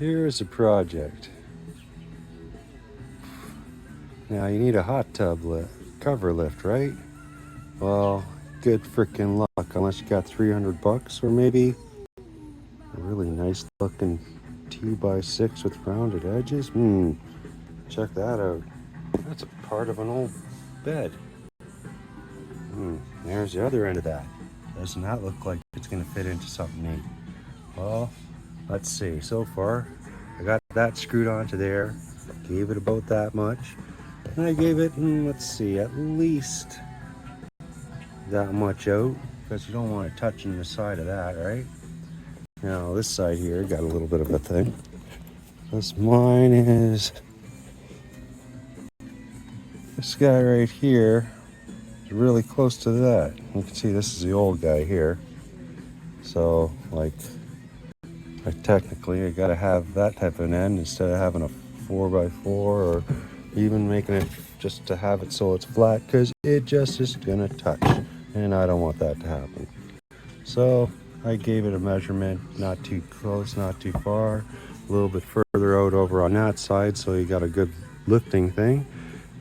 Here's a project. Now you need a hot tub cover lift, right? Well, good freaking luck unless you got 300 bucks or maybe a really nice looking 2x6 with rounded edges. Check that out. That's a part of an old bed. There's the other end of that. Doesn't that look like it's gonna fit into something neat? Well, let's see. So far, I got that screwed onto there. Gave it about that much. And I gave it, let's see, at least that much out, because you don't want it touching the side of that, right? Now this side here got a little bit of a thing. This mine is this guy right here is really close to that. You can see this is the old guy here. So like technically I gotta have that type of an end instead of having a 4x4 or even making it just to have it so it's flat, because it just is gonna touch and I don't want that to happen. So I gave it a measurement, not too close, not too far, a little bit further out over on that side so you got a good lifting thing,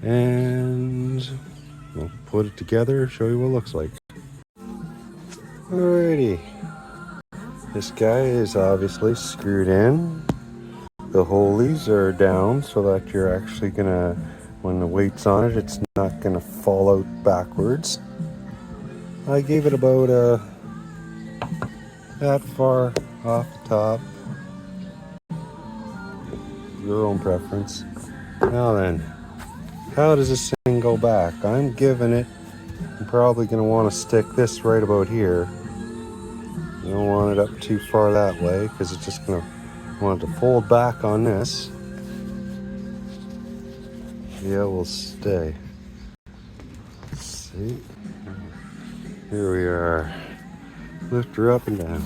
and we'll put it together, show you what it looks like. Alrighty, this guy is obviously screwed in. The holies are down so that you're actually gonna, when the weight's on it, it's not gonna fall out backwards. I gave it about that far off the top. Your own preference. Now then, how does this thing go back? I'm giving it, I'm probably gonna want to stick this right about here. You don't want it up too far that way because it's just gonna want it to fold back on this. Yeah, we'll stay. Let's see. Here we are. Lift her up and down.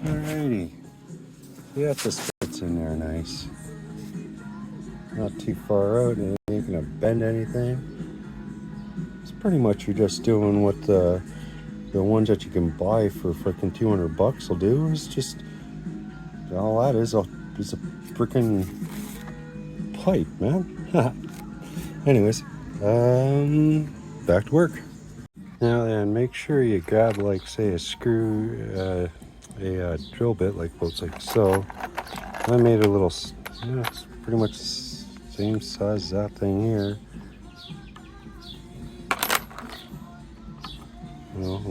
Alrighty. Yeah, this fits in there nice. Not too far out, and it ain't gonna bend anything. It's pretty much you're just doing what the ones that you can buy for freaking 200 bucks will do. Is just all that is a freaking pipe, man. Anyways, back to work. Now then, make sure you grab, like, say, a screw, a drill bit, like both like so. I made a little, it's pretty much the same size as that thing here. It's a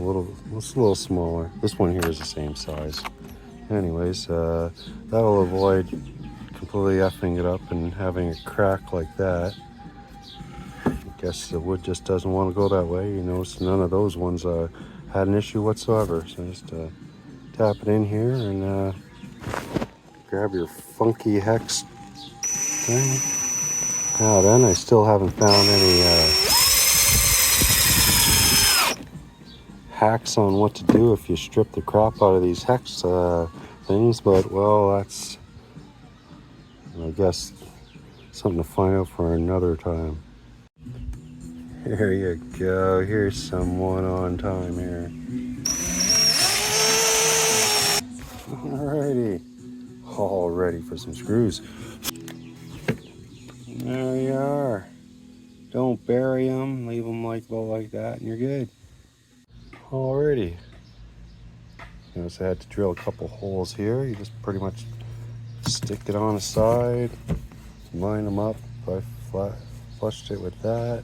little smaller. This one here is the same size. Anyways, that'll avoid completely effing it up and having a crack like that. I guess the wood just doesn't want to go that way. You notice none of those ones had an issue whatsoever. So just tap it in here and grab your funky hex thing. Now then, I still haven't found any hacks on what to do if you strip the crap out of these hex things, but well, that's, I guess, something to find out for another time. Here you go. Here's some one on time here. Alrighty, all ready for some screws. There you are. Don't bury them. Leave them like that, and you're good. Alrighty. Notice I had to drill a couple holes here. You just pretty much stick it on the side, line them up. I flushed it with that.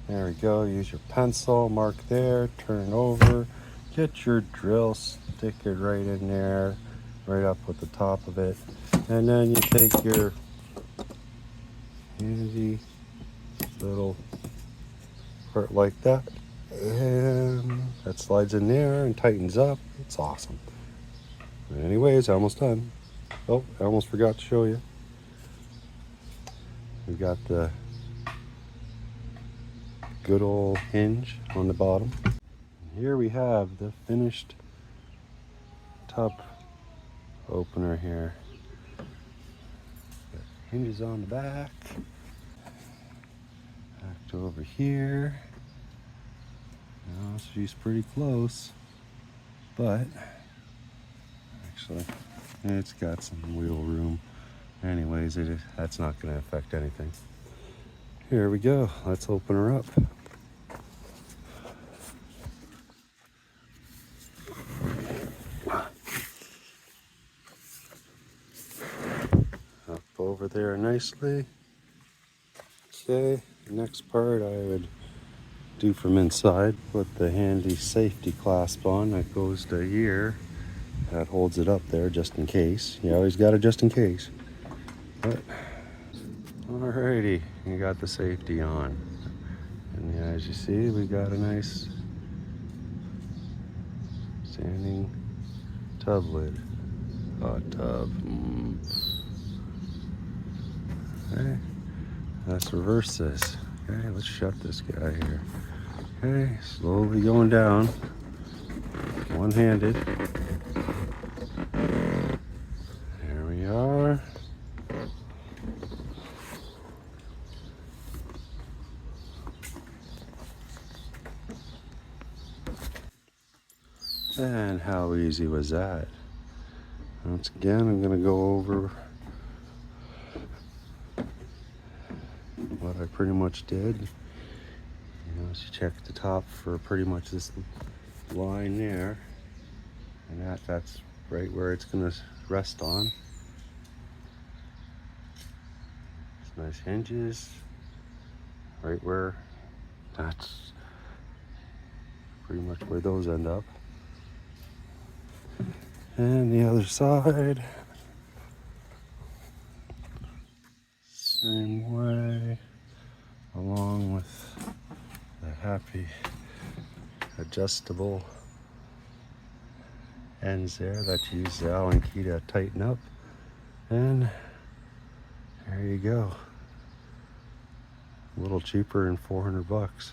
There we go. Use your pencil, mark there, turn it over, get your drill, stick it right in there, right up with the top of it, and then you take your handy little part like that, and that slides in there and tightens up. It's awesome. Anyways, almost done. Oh, I almost forgot to show you. We got the good old hinge on the bottom. Here we have the finished tub opener here. Got hinges on the back. Back to over here. Now she's pretty close. but actually it's got some wheel room. Anyways, that's not going to affect anything. Here we go. Let's open her up. Up over there nicely. Okay, next part I would do from inside. Put the handy safety clasp on that goes to here. That holds it up there just in case. You always got it just in case. But alrighty, you got the safety on. And yeah, as you see, we got a nice standing tub lid. Hot tub. Okay, let's reverse this. Okay, let's shut this guy here. Okay, slowly going down. One-handed. There we are. And how easy was that? Once again, I'm going to go over what I pretty much did. You know, so check the top for pretty much this line there. And that's right where it's going to rest on. It's nice hinges. Right where, that's pretty much where those end up. And the other side, same way, along with the happy adjustable ends there that you use the Allen key to tighten up. And there you go. A little cheaper than $400.